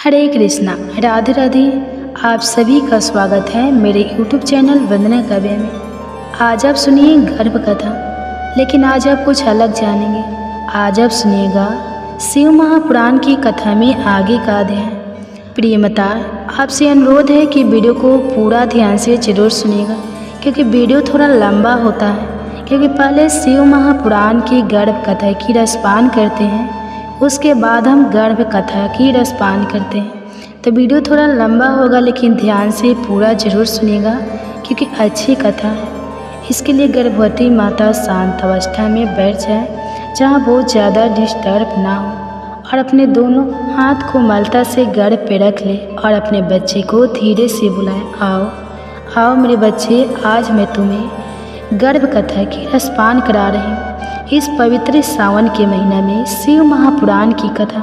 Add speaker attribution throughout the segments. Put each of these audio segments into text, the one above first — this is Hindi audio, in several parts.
Speaker 1: हरे कृष्णा, राधे राधे। आप सभी का स्वागत है मेरे YouTube चैनल वंदना काव्य में। आज आप सुनिए गर्भ कथा, लेकिन आज आप कुछ अलग जानेंगे। आज आप सुनिएगा शिव महापुराण की कथा में आगे का अध्याय। प्रियमता, आपसे अनुरोध है कि वीडियो को पूरा ध्यान से जरूर सुनिएगा, क्योंकि वीडियो थोड़ा लंबा होता है। क्योंकि पहले शिव महापुराण की गर्भ कथा की रसपान करते हैं, उसके बाद हम गर्भ कथा की रसपान करते हैं। तो वीडियो थोड़ा लंबा होगा, लेकिन ध्यान से पूरा जरूर सुनिएगा, क्योंकि अच्छी कथा है। इसके लिए गर्भवती माता शांत अवस्था में बैठ जाए, जहाँ बहुत ज़्यादा डिस्टर्ब ना हो, और अपने दोनों हाथ को मलता से गर्भ पे रख ले और अपने बच्चे को धीरे से बुलाए, आओ आओ मेरे बच्चे, आज मैं तुम्हें गर्भ कथा की रसपान करा रही हूँ। इस पवित्र सावन के महीना में शिव महापुराण की कथा,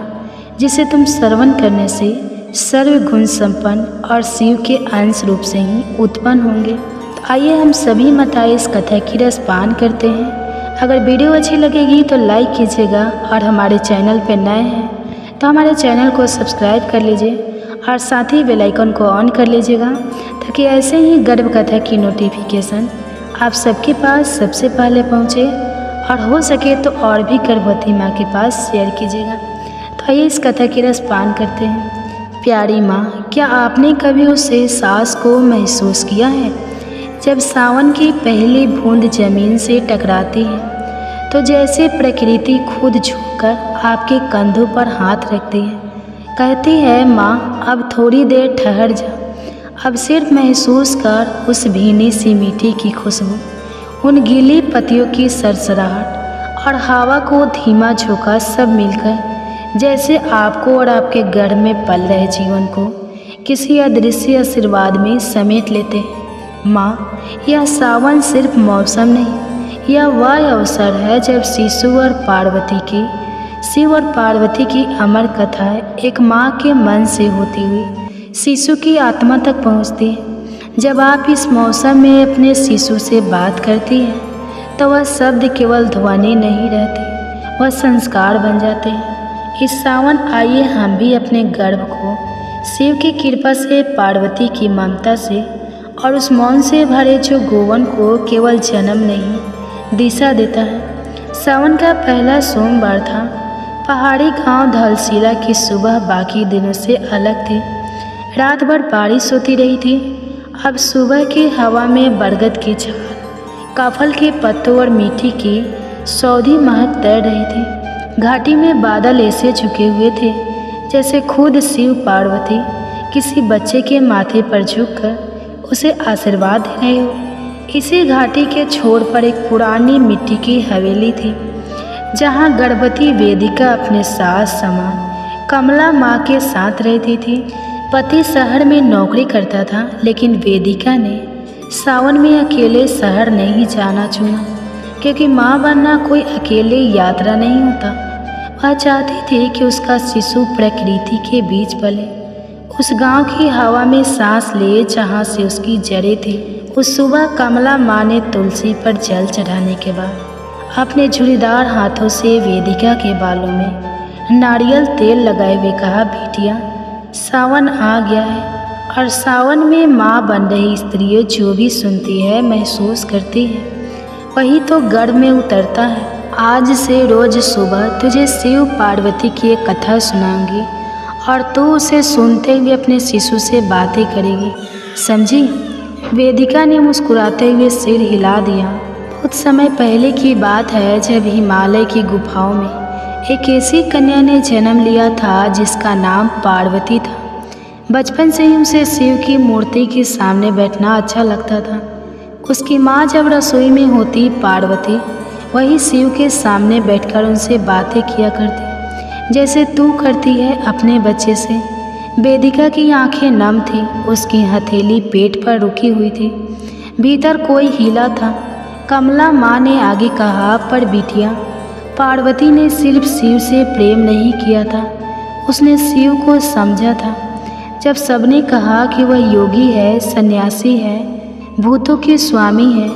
Speaker 1: जिसे तुम श्रवण करने से सर्वगुण संपन्न और शिव के अंश रूप से ही उत्पन्न होंगे। तो आइए हम सभी माता इस कथा की रसपान करते हैं। अगर वीडियो अच्छी लगेगी तो लाइक कीजिएगा, और हमारे चैनल पर नए हैं तो हमारे चैनल को सब्सक्राइब कर लीजिए, और साथ ही बेल आइकन को ऑन कर लीजिएगा, ताकि ऐसे ही गर्भ कथा की नोटिफिकेशन आप सबके पास सबसे पहले पहुँचे, और हो सके तो और भी गर्भवती माँ के पास शेयर कीजिएगा। तो आइए इस कथा की रसपान करते हैं। प्यारी माँ, क्या आपने कभी उस एहसास को महसूस किया है जब सावन की पहली बूंद जमीन से टकराती है, तो जैसे प्रकृति खुद झुककर आपके कंधों पर हाथ रखती है, कहती है माँ अब थोड़ी देर ठहर जा, अब सिर्फ महसूस कर उस भीनी सी मिट्टी की खुशबू, उन गीली पत्तियों की सरसराहट और हवा को धीमा झोंका, सब मिलकर जैसे आपको और आपके गर्भ में पल रहे जीवन को किसी अदृश्य आशीर्वाद में समेट लेते हैं। माँ, यह सावन सिर्फ मौसम नहीं, यह वह अवसर है जब शिव और पार्वती की अमर कथा एक माँ के मन से होती हुई शिशु की आत्मा तक पहुँचती है। जब आप इस मौसम में अपने शिशु से बात करती हैं, तो वह शब्द केवल ध्वनि नहीं रहती, वह संस्कार बन जाते हैं। इस सावन आइए हम भी अपने गर्भ को शिव की कृपा से, पार्वती की ममता से और उस मौन से भरे जो गोवन को केवल जन्म नहीं दिशा देता है। सावन का पहला सोमवार था। पहाड़ी गांव धलसीला की सुबह बाकी दिनों से अलग थी। रात भर बारिश होती रही थी। अब सुबह की हवा में बरगद की छाल, काफल के पत्तों और मीठी की सौधी महक तैर रही थी। घाटी में बादल ऐसे झुके हुए थे जैसे खुद शिव पार्वती किसी बच्चे के माथे पर झुककर उसे आशीर्वाद दे रहे हो। इसी घाटी के छोर पर एक पुरानी मिट्टी की हवेली थी, जहाँ गर्भवती वेदिका अपने सास समान कमला माँ के साथ रहती थी। पति शहर में नौकरी करता था, लेकिन वेदिका ने सावन में अकेले शहर नहीं जाना चुना, क्योंकि माँ बनना कोई अकेले यात्रा नहीं होता। वह चाहती थी कि उसका शिशु प्रकृति के बीच पले, उस गांव की हवा में सांस ले जहाँ से उसकी जड़ें थी। उस सुबह कमला माँ ने तुलसी पर जल चढ़ाने के बाद अपने झुर्रीदार हाथों से वेदिका के बालों में नारियल तेल लगाए हुए कहा, बिटिया सावन आ गया है, और सावन में माँ बन रही स्त्रियों जो भी सुनती है, महसूस करती है, वही तो गर्भ में उतरता है। आज से रोज सुबह तुझे शिव पार्वती की एक कथा सुनाऊंगी, और तू उसे सुनते हुए अपने शिशु से बातें करेगी, समझी? वेदिका ने मुस्कुराते हुए सिर हिला दिया। बहुत समय पहले की बात है, जब हिमालय की गुफाओं में एक ऐसी कन्या ने जन्म लिया था जिसका नाम पार्वती था। बचपन से ही उसे शिव की मूर्ति के सामने बैठना अच्छा लगता था। उसकी माँ जब रसोई में होती पार्वती, वही शिव के सामने बैठकर उनसे बातें किया करती, जैसे तू करती है अपने बच्चे से। वेदिका की आंखें नम थी, उसकी हथेली पेट पर रुकी हुई थी, भीतर कोई हिला था। कमला माँ ने आगे कहा, पर बिटिया, पार्वती ने सिर्फ शिव से प्रेम नहीं किया था, उसने शिव को समझा था। जब सबने कहा कि वह योगी है, सन्यासी है, भूतों के स्वामी है,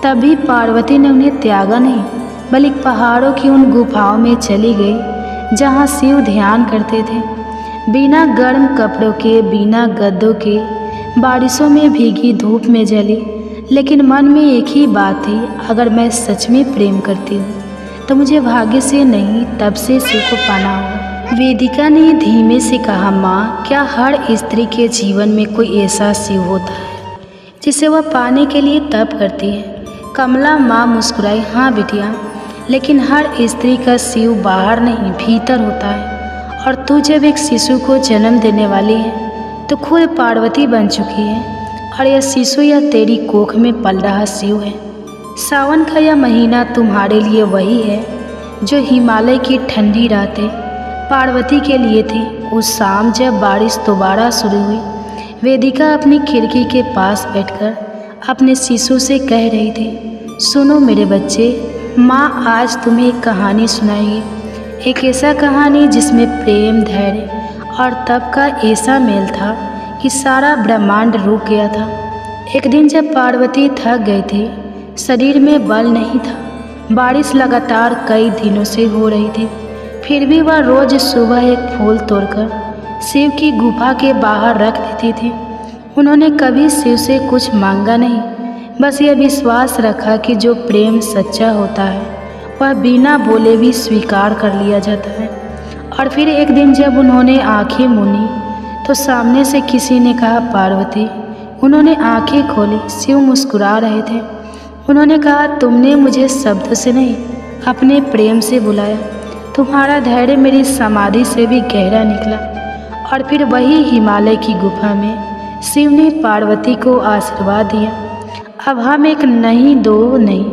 Speaker 1: तभी पार्वती ने उन्हें त्यागा नहीं, बल्कि पहाड़ों की उन गुफाओं में चली गई जहाँ शिव ध्यान करते थे। बिना गर्म कपड़ों के, बिना गद्दों के, बारिशों में भीगी धूप में जली, लेकिन मन में एक ही बात थी, अगर मैं सच में प्रेम करती हूँ तो मुझे भाग्य से नहीं तब से शिव को पाना होगा। वेदिका ने धीमे से कहा, माँ, क्या हर स्त्री के जीवन में कोई ऐसा शिव होता है जिसे वह पाने के लिए तप करती है? कमला माँ मुस्कुराई, हाँ बिटिया, लेकिन हर स्त्री का शिव बाहर नहीं भीतर होता है, और तू जब एक शिशु को जन्म देने वाली है तो खुद पार्वती बन चुकी है, और यह शिशु यह तेरी कोख में पल रहा शिव है। सावन का यह महीना तुम्हारे लिए वही है जो हिमालय की ठंडी रातें पार्वती के लिए थी। उस शाम जब बारिश दोबारा शुरू हुई, वेदिका अपनी खिड़की के पास बैठकर अपने शिशु से कह रही थी, सुनो मेरे बच्चे, माँ आज तुम्हें एक कहानी सुनाएगी, एक ऐसा कहानी जिसमें प्रेम, धैर्य और तप का ऐसा मेल था कि सारा ब्रह्मांड रुक गया था। एक दिन जब पार्वती थक गई थी, शरीर में बल नहीं था, बारिश लगातार कई दिनों से हो रही थी, फिर भी वह रोज सुबह एक फूल तोड़कर शिव की गुफा के बाहर रख देती थी। उन्होंने कभी शिव से कुछ मांगा नहीं, बस यह विश्वास रखा कि जो प्रेम सच्चा होता है वह बिना बोले भी स्वीकार कर लिया जाता है। और फिर एक दिन जब उन्होंने आंखें मूंदी तो सामने से किसी ने कहा, पार्वती। उन्होंने आंखें खोली, शिव मुस्कुरा रहे थे। उन्होंने कहा, तुमने मुझे शब्द से नहीं अपने प्रेम से बुलाया, तुम्हारा धैर्य मेरी समाधि से भी गहरा निकला। और फिर वही हिमालय की गुफा में शिव ने पार्वती को आशीर्वाद दिया, अब हम एक नहीं, दो नहीं,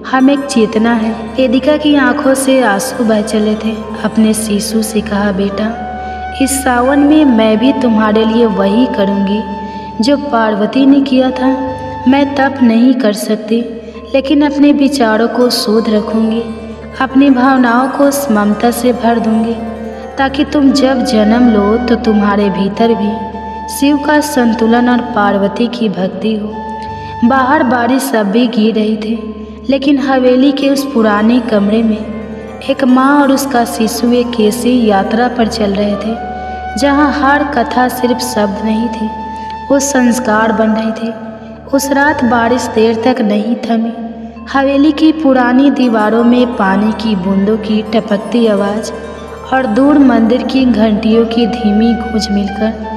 Speaker 1: हम एक चेतना है। वेदिका की आंखों से आंसू बह चले थे। अपने शिशु से कहा, बेटा, इस सावन में मैं भी तुम्हारे लिए वही करूँगी जो पार्वती ने किया था। मैं तप नहीं कर सकती, लेकिन अपने विचारों को शुद्ध रखूँगी, अपनी भावनाओं को ममता से भर दूँगी, ताकि तुम जब जन्म लो तो तुम्हारे भीतर भी शिव का संतुलन और पार्वती की भक्ति हो। बाहर बारिश अब भी गिर रही थी, लेकिन हवेली के उस पुराने कमरे में एक माँ और उसका शिशु एक ऐसी यात्रा पर चल रहे थे जहाँ हर कथा सिर्फ शब्द नहीं थी, वो संस्कार बन रही थी। उस रात बारिश देर तक नहीं थमी। हवेली की पुरानी दीवारों में पानी की बूंदों की टपकती आवाज़ और दूर मंदिर की घंटियों की धीमी गूंज मिलकर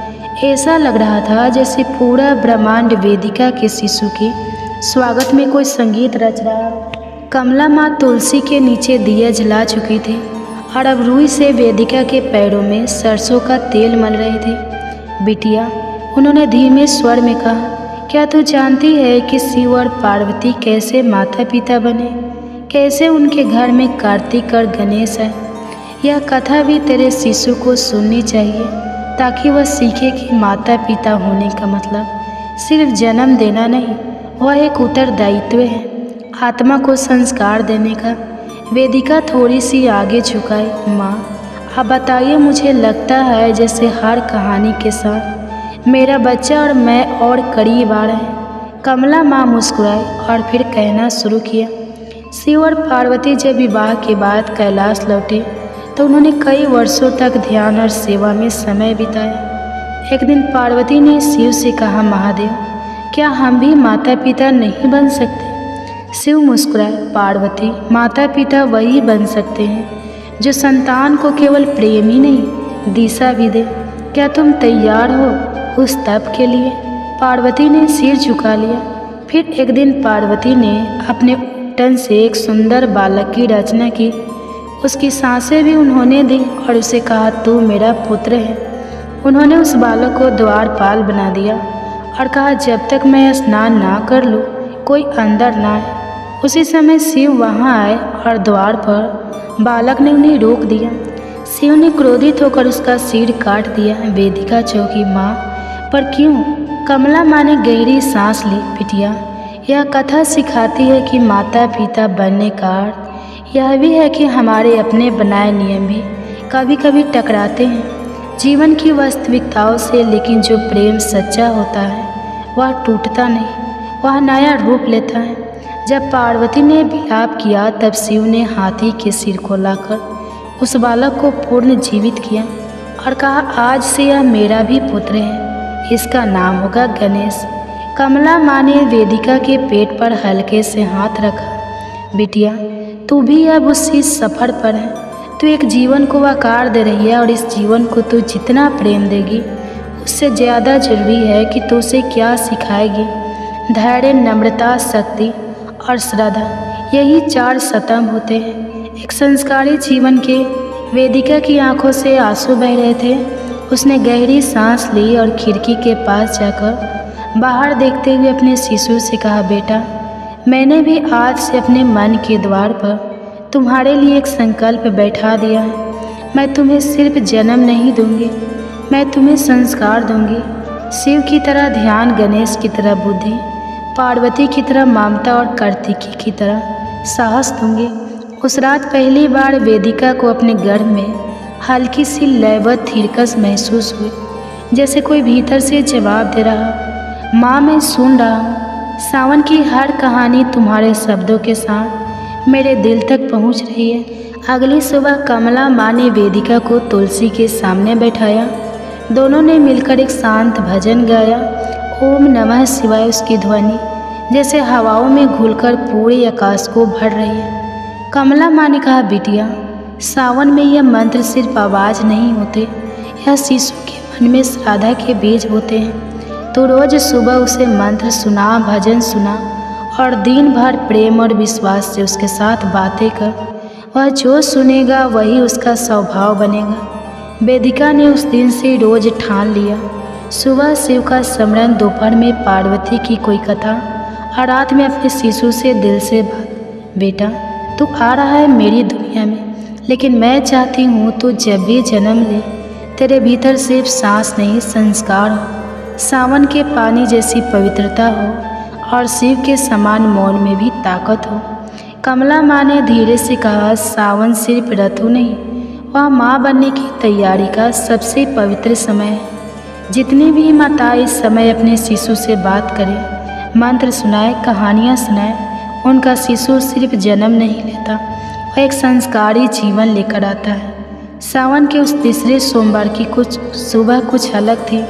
Speaker 1: ऐसा लग रहा था जैसे पूरा ब्रह्मांड वेदिका के शिशु के स्वागत में कोई संगीत रच रहा। कमला माँ तुलसी के नीचे दिया जला चुकी थी और अब रूई से वेदिका के पैरों में सरसों का तेल मल रही थी। बिटिया, उन्होंने धीमे स्वर में कहा, क्या तू जानती है कि शिव और पार्वती कैसे माता पिता बने, कैसे उनके घर में कार्तिक और गणेश है? यह कथा भी तेरे शिशु को सुननी चाहिए, ताकि वह सीखे कि माता पिता होने का मतलब सिर्फ जन्म देना नहीं, वह एक उत्तरदायित्व है, आत्मा को संस्कार देने का। वेदिका थोड़ी सी आगे झुकाई, माँ, आप बताइए, मुझे लगता है जैसे हर कहानी के साथ मेरा बच्चा और मैं और करीब आ रहे हैं। कमला माँ मुस्कुराई और फिर कहना शुरू किया, शिव और पार्वती जब विवाह के बाद कैलाश लौटे तो उन्होंने कई वर्षों तक ध्यान और सेवा में समय बिताया। एक दिन पार्वती ने शिव से कहा, महादेव, क्या हम भी माता पिता नहीं बन सकते? शिव मुस्कुराए, पार्वती, माता पिता वही बन सकते हैं जो संतान को केवल प्रेम ही नहीं, दिशा भी दे। क्या तुम तैयार हो उस तप के लिए? पार्वती ने सिर झुका लिया। फिर एक दिन पार्वती ने अपने उट्टन से एक सुंदर बालक की रचना की। उसकी सांसें भी उन्होंने दी और उसे कहा, तू मेरा पुत्र है। उन्होंने उस बालक को द्वारपाल बना दिया और कहा, जब तक मैं स्नान ना कर लूँ कोई अंदर ना आए। उसी समय शिव वहाँ आए और द्वार पर बालक ने उन्हें रोक दिया। शिव ने क्रोधित होकर उसका सिर काट दिया। वेदिका चौंकी, माँ, पर क्यों? कमला माँ ने गहरी सांस ली, बिटिया, यह कथा सिखाती है कि माता पिता बनने का अर्थ यह भी है कि हमारे अपने बनाए नियम भी कभी कभी टकराते हैं जीवन की वास्तविकताओं से, लेकिन जो प्रेम सच्चा होता है वह टूटता नहीं, वह नया रूप लेता है। जब पार्वती ने विलाप किया तब शिव ने हाथी के सिर को लाकर उस बालक को पूर्ण जीवित किया और कहा, आज से यह मेरा भी पुत्र है, इसका नाम होगा गणेश। कमला माँ ने वेदिका के पेट पर हल्के से हाथ रखा। बिटिया, तू भी अब उसी सफ़र पर है। तू एक जीवन को आकार दे रही है और इस जीवन को तू जितना प्रेम देगी उससे ज़्यादा जरूरी है कि तू उसे क्या सिखाएगी। धैर्य, नम्रता, शक्ति और श्रद्धा, यही 4 स्तंभ होते हैं एक संस्कारी जीवन के। वेदिका की आंखों से आंसू बह रहे थे। उसने गहरी सांस ली और खिड़की के पास जाकर बाहर देखते हुए अपने शिशु से कहा, बेटा, मैंने भी आज से अपने मन के द्वार पर तुम्हारे लिए एक संकल्प बैठा दिया है। मैं तुम्हें सिर्फ जन्म नहीं दूंगी, मैं तुम्हें संस्कार दूंगी। शिव की तरह ध्यान, गणेश की तरह बुद्धि, पार्वती की तरह ममता और कार्तिकी की तरह साहस दूंगी। उस रात पहली बार वेदिका को अपने गर्भ में हल्की सी लयबद्ध थिरकस महसूस हुई, जैसे कोई भीतर से जवाब दे रहा, माँ मैं सुन रहा हूँ। सावन की हर कहानी तुम्हारे शब्दों के साथ मेरे दिल तक पहुँच रही है। अगली सुबह कमला माँ ने वेदिका को तुलसी के सामने बैठाया। दोनों ने मिलकर एक शांत भजन गाया। ओम नमः शिवाय उसकी ध्वनि जैसे हवाओं में घुलकर पूरे आकाश को भर रही है। कमला माँ ने कहा, बिटिया, सावन में यह मंत्र सिर्फ आवाज़ नहीं होते, यह शिशु के मन में श्रद्धा के बीज होते हैं। तो रोज़ सुबह उसे मंत्र सुना, भजन सुना और दिन भर प्रेम और विश्वास से उसके साथ बातें कर। वह जो सुनेगा वही उसका स्वभाव बनेगा। वेदिका ने उस दिन से रोज़ ठान लिया, सुबह शिव का स्मरण, दोपहर में पार्वती की कोई कथा और रात में अपने शिशु से दिल से बात। बेटा, तू आ रहा है मेरी दुनिया में, लेकिन मैं चाहती हूँ तू जब भी जन्म ले तेरे भीतर सिर्फ सांस नहीं संस्कार हो, सावन के पानी जैसी पवित्रता हो और शिव के समान मौन में भी ताकत हो। कमला माँ ने धीरे से कहा, सावन सिर्फ ऋतु नहीं, वह माँ बनने की तैयारी का सबसे पवित्र समय है। जितनी भी माता इस समय अपने शिशु से बात करें, मंत्र सुनाए, कहानियाँ सुनाए, उनका शिशु सिर्फ जन्म नहीं लेता, वह एक संस्कारी जीवन लेकर आता है। सावन के उस तीसरे सोमवार की कुछ सुबह कुछ अलग थी।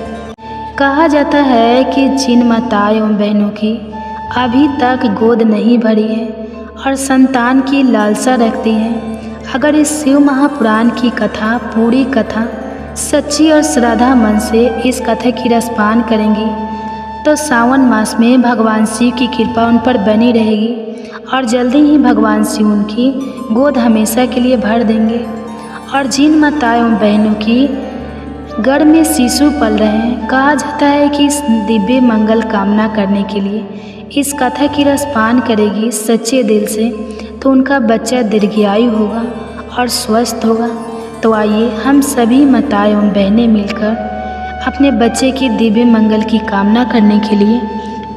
Speaker 1: कहा जाता है कि जिन माताओं एवं बहनों की अभी तक गोद नहीं भरी है और संतान की लालसा रखती हैं, अगर इस शिव महापुराण की कथा, पूरी कथा सच्ची और श्रद्धा मन से इस कथा की रसपान करेंगी तो सावन मास में भगवान शिव की कृपा उन पर बनी रहेगी और जल्दी ही भगवान शिव उनकी गोद हमेशा के लिए भर देंगे। और जिन माताओं बहनों की गर्भ में शिशु पल रहे हैं, कहा जाता है कि इस दिव्य मंगल कामना करने के लिए इस कथा की रसपान करेगी सच्चे दिल से, तो उनका बच्चा दीर्घायु होगा और स्वस्थ होगा। तो आइए हम सभी माताएं एवं बहनें मिलकर अपने बच्चे की दिव्य मंगल की कामना करने के लिए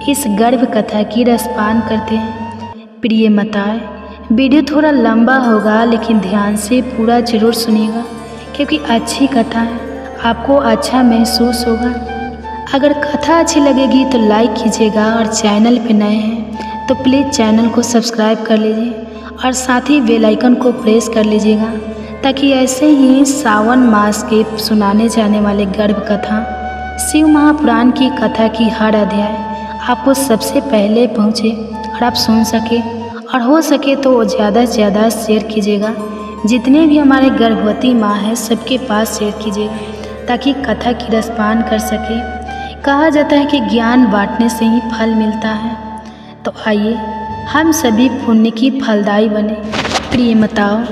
Speaker 1: इस गर्भ कथा की रसपान करते हैं। प्रिय माताएं, वीडियो थोड़ा लंबा होगा लेकिन ध्यान से पूरा जरूर सुनिएगा, क्योंकि अच्छी कथा है, आपको अच्छा महसूस होगा। अगर कथा अच्छी लगेगी तो लाइक कीजिएगा और चैनल पे नए हैं तो प्लीज़ चैनल को सब्सक्राइब कर लीजिए और साथ ही बेल आइकन को प्रेस कर लीजिएगा, ताकि ऐसे ही सावन मास के सुनाने जाने वाले गर्भ कथा, शिव महापुराण की कथा की हर अध्याय आपको सबसे पहले पहुँचे और आप सुन सके। और हो सके तो ज़्यादा से ज़्यादा शेयर कीजिएगा, जितने भी हमारे गर्भवती माँ हैं सबके पास शेयर कीजिएगा, ताकि कथा की रसपान कर सके। कहा जाता है कि ज्ञान बांटने से ही फल मिलता है। तो आइए हम सभी पुण्य की फलदायी बने। प्रिय माताओं,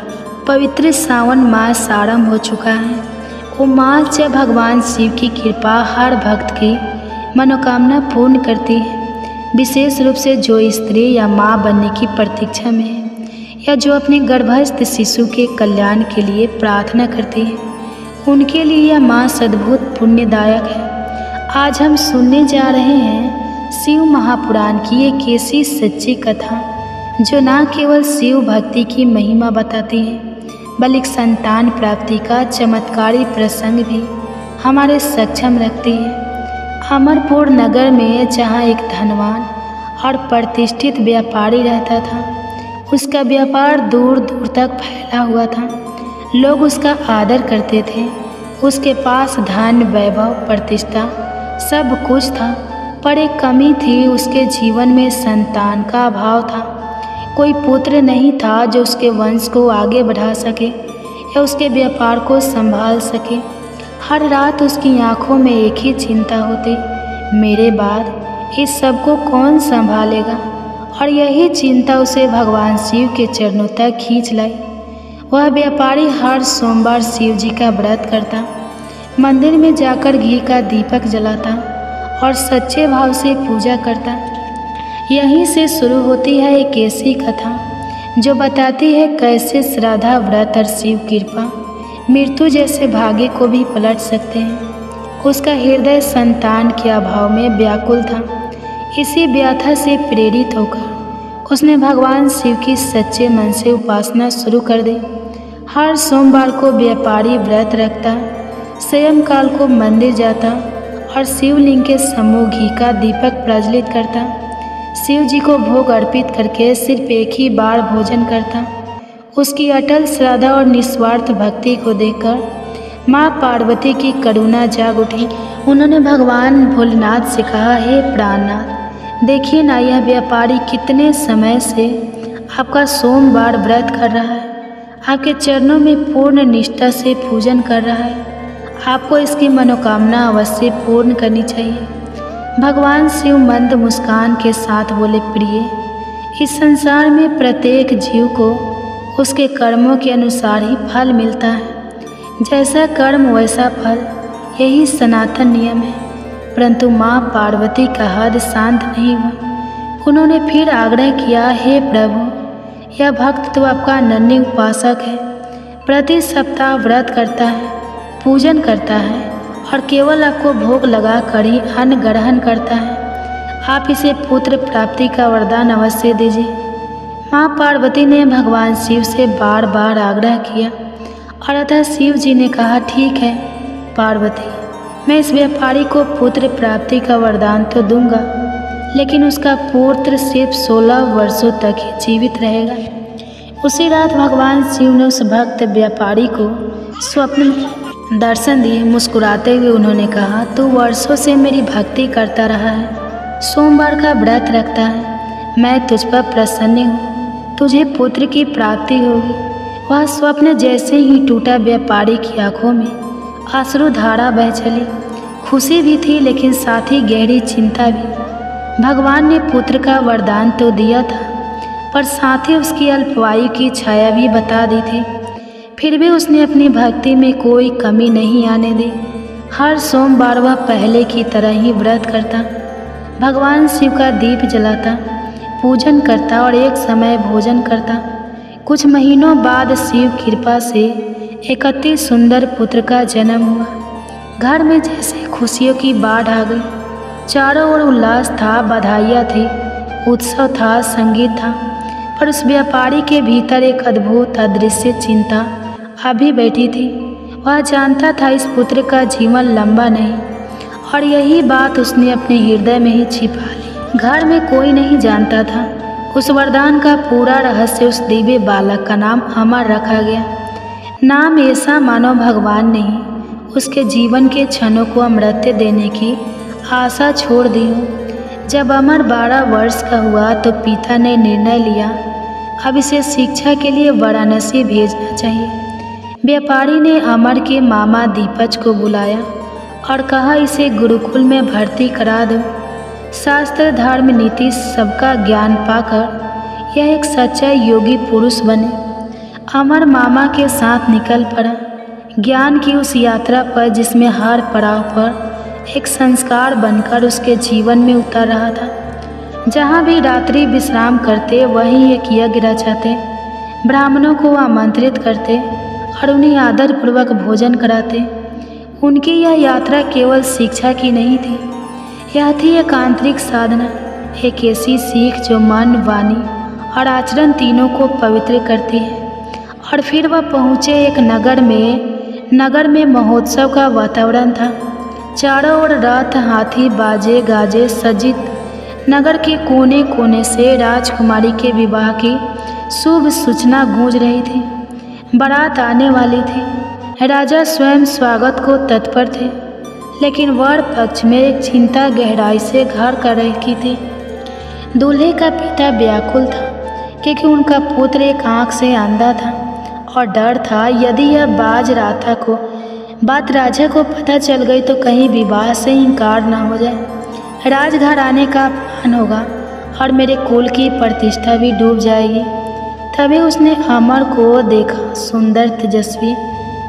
Speaker 1: पवित्र सावन मास आरंभ हो चुका है। वो मास जब भगवान शिव की कृपा हर भक्त की मनोकामना पूर्ण करती है, विशेष रूप से जो स्त्री या माँ बनने की प्रतीक्षा में है या जो अपने गर्भस्थ शिशु के कल्याण के लिए प्रार्थना करती है, उनके लिए यह मास अद्भुत पुण्यदायक है। आज हम सुनने जा रहे हैं शिव महापुराण की एक ऐसी सच्ची कथा जो न केवल शिव भक्ति की महिमा बताती है, बल्कि संतान प्राप्ति का चमत्कारी प्रसंग भी हमारे सक्षम रखती है। अमरपुर नगर में जहाँ एक धनवान और प्रतिष्ठित व्यापारी रहता था, उसका व्यापार दूर दूर तक फैला हुआ था। लोग उसका आदर करते थे, उसके पास धन, वैभव, प्रतिष्ठा सब कुछ था, पर एक कमी थी, उसके जीवन में संतान का अभाव था। कोई पुत्र नहीं था जो उसके वंश को आगे बढ़ा सके या उसके व्यापार को संभाल सके। हर रात उसकी आंखों में एक ही चिंता होती, मेरे बाद इस सब को कौन संभालेगा। और यही चिंता उसे भगवान शिव के चरणों तक खींच लाई। वह व्यापारी हर सोमवार शिव जी का व्रत करता, मंदिर में जाकर घी का दीपक जलाता और सच्चे भाव से पूजा करता। यहीं से शुरू होती है एक ऐसी कथा जो बताती है कैसे श्रद्धा, व्रत और शिव कृपा मृत्यु जैसे भाग्य को भी पलट सकते हैं। उसका हृदय संतान के अभाव में व्याकुल था। इसी व्यथा से प्रेरित होकर उसने भगवान शिव की सच्चे मन से उपासना शुरू कर दी। हर सोमवार को व्यापारी व्रत रखता, सायंकाल को मंदिर जाता और शिवलिंग के सम्मुख घी का दीपक प्रज्वलित करता। शिव जी को भोग अर्पित करके सिर्फ एक ही बार भोजन करता। उसकी अटल श्रद्धा और निस्वार्थ भक्ति को देखकर माँ पार्वती की करुणा जाग उठी। उन्होंने भगवान भोलेनाथ से कहा, हे प्राणनाथ, देखिए ना, यह व्यापारी कितने समय से आपका सोमवार व्रत कर रहा है, आपके चरणों में पूर्ण निष्ठा से पूजन कर रहा है। आपको इसकी मनोकामना अवश्य पूर्ण करनी चाहिए। भगवान शिव मंद मुस्कान के साथ बोले, प्रिय, इस संसार में प्रत्येक जीव को उसके कर्मों के अनुसार ही फल मिलता है। जैसा कर्म वैसा फल, यही सनातन नियम है। परंतु माँ पार्वती का हद शांत नहीं हुआ। उन्होंने फिर आग्रह किया, हे प्रभु, यह भक्त तो आपका नन्ही उपासक है, प्रति सप्ताह व्रत करता है, पूजन करता है और केवल आपको भोग लगा कर ही अन्न ग्रहण करता है। आप इसे पुत्र प्राप्ति का वरदान अवश्य दीजिए। माँ पार्वती ने भगवान शिव से बार बार आग्रह किया और अतः शिव जी ने कहा, ठीक है पार्वती, मैं इस व्यापारी को पुत्र प्राप्ति का वरदान तो दूंगा, लेकिन उसका पुत्र सिर्फ 16 वर्षों तक ही जीवित रहेगा। उसी रात भगवान शिव ने उस भक्त व्यापारी को स्वप्न में दर्शन दिए। मुस्कुराते हुए उन्होंने कहा, तू वर्षों से मेरी भक्ति करता रहा है, सोमवार का व्रत रखता है, मैं तुझ पर प्रसन्न हूँ, तुझे पुत्र की प्राप्ति होगी। वह स्वप्न जैसे ही टूटा, व्यापारी की आंखों में अश्रुधारा बह चली। खुशी भी थी लेकिन साथ ही गहरी चिंता भी। भगवान ने पुत्र का वरदान तो दिया था, पर साथ ही उसकी अल्पायु की छाया भी बता दी थी। फिर भी उसने अपनी भक्ति में कोई कमी नहीं आने दी। हर सोमवार वह पहले की तरह ही व्रत करता, भगवान शिव का दीप जलाता, पूजन करता और एक समय भोजन करता। कुछ महीनों बाद शिव कृपा से एक अति सुंदर पुत्र का जन्म हुआ। घर में जैसे खुशियों की बाढ़ आ गई। चारों ओर उल्लास था, बधाइयाँ थी, उत्सव था, संगीत था। पर उस व्यापारी के भीतर एक अद्भुत अदृश्य चिंता अभी बैठी थी। वह जानता था इस पुत्र का जीवन लंबा नहीं, और यही बात उसने अपने हृदय में ही छिपा ली। घर में कोई नहीं जानता था। उस वरदान का पूरा रहस्य उस दिव्य बालक का नाम अमर रखा गया। नाम ऐसा मानो भगवान ने ही उसके जीवन के क्षणों को अमृत देने की आशा छोड़ दी हो। जब अमर 12 वर्ष का हुआ तो पिता ने निर्णय लिया, अब इसे शिक्षा के लिए वाराणसी भेजना चाहिए। व्यापारी ने अमर के मामा दीपज को बुलाया और कहा, इसे गुरुकुल में भर्ती करा दो। शास्त्र, धर्म, नीति सबका ज्ञान पाकर यह एक सच्चा योगी पुरुष बने। अमर मामा के साथ निकल पड़ा ज्ञान की उस यात्रा पर जिसमें हर पड़ाव पर एक संस्कार बनकर उसके जीवन में उतर रहा था। जहाँ भी रात्रि विश्राम करते वहीं एक यज्ञ रचाते, ब्राह्मणों को आमंत्रित करते और उन्हें आदरपूर्वक भोजन कराते। उनकी यह यात्रा केवल शिक्षा की नहीं थी, यह थी एक आंतरिक साधना, एक ऐसी सीख जो मन, वाणी और आचरण तीनों को पवित्र करती है। और फिर वह पहुँचे एक नगर में महोत्सव का वातावरण था। चारों ओर रथ, हाथी, बाजे गाजे सज्जित। नगर के कोने कोने से राजकुमारी के विवाह की शुभ सूचना गूंज रही थी। बारात आने वाली थी। राजा स्वयं स्वागत को तत्पर थे, लेकिन वर पक्ष में एक चिंता गहराई से घर कर रही थी। दूल्हे का पिता व्याकुल था क्योंकि उनका पुत्र एक आंख से अंधा था और डर था यदि यह बात राजा को पता चल गई तो कहीं विवाह से इनकार न हो जाए। राजघराने का अपमान होगा और मेरे कुल की प्रतिष्ठा भी डूब जाएगी। तभी उसने अमर को देखा, सुंदर, तेजस्वी,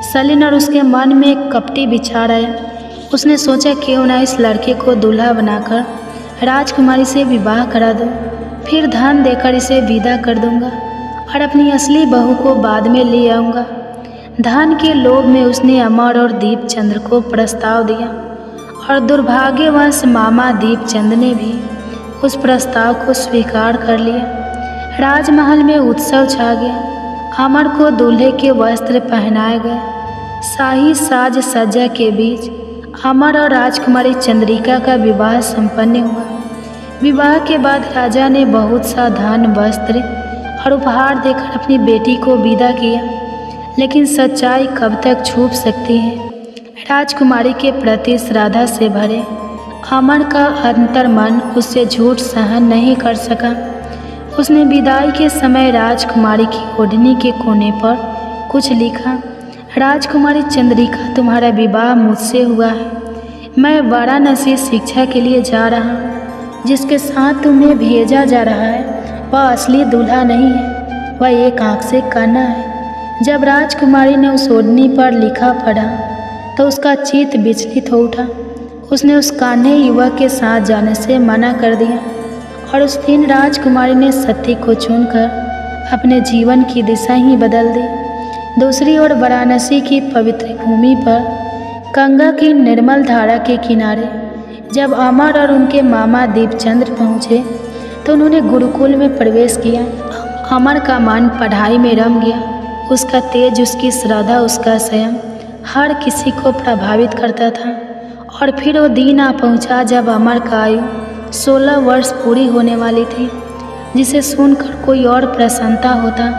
Speaker 1: सलीन, और उसके मन में एक कपटी विचार आया। उसने सोचा क्यों ना इस लड़के को दूल्हा बनाकर राजकुमारी से विवाह करा दूं, फिर धन देकर इसे विदा कर दूंगा और अपनी असली बहू को बाद में ले आऊँगा। धन के लोभ में उसने अमर और दीपचंद्र को प्रस्ताव दिया और दुर्भाग्यवश मामा दीपचंद ने भी उस प्रस्ताव को स्वीकार कर लिया। राजमहल में उत्सव छा गया। अमर को दूल्हे के वस्त्र पहनाए गए। शाही साज सज्जा के बीच अमर और राजकुमारी चंद्रिका का विवाह संपन्न हुआ। विवाह के बाद राजा ने बहुत सा धन, वस्त्र और उपहार देकर अपनी बेटी को विदा किया, लेकिन सच्चाई कब तक छुप सकती है। राजकुमारी के प्रति श्रद्धा से भरे अमर का अंतर्मन उससे झूठ सहन नहीं कर सका। उसने विदाई के समय राजकुमारी की ओढ़नी के कोने पर कुछ लिखा। राजकुमारी चंद्रिका, तुम्हारा विवाह मुझसे हुआ है। मैं वाराणसी शिक्षा के लिए जा रहा हूँ। जिसके साथ तुम्हें भेजा जा रहा है वह असली दूल्हा नहीं है, वह एक आँख से काना है। जब राजकुमारी ने उस ओढ़नी पर लिखा पढ़ा तो उसका चित्त विचलित हो उठा। उसने उस कान्हे युवक के साथ जाने से मना कर दिया और उस दिन राजकुमारी ने सत्य को चुनकर अपने जीवन की दिशा ही बदल दी। दूसरी ओर वाराणसी की पवित्र भूमि पर गंगा की निर्मल धारा के किनारे जब अमर और उनके मामा दीपचंद्र पहुँचे तो उन्होंने गुरुकुल में प्रवेश किया। अमर का मन पढ़ाई में रम गया। उसका तेज, उसकी श्रद्धा, उसका संयम हर किसी को प्रभावित करता था। और फिर वो दिन आ पहुँचा जब अमर का आयु 16 वर्ष पूरी होने वाली थी, जिसे सुनकर कोई और प्रसन्नता होता,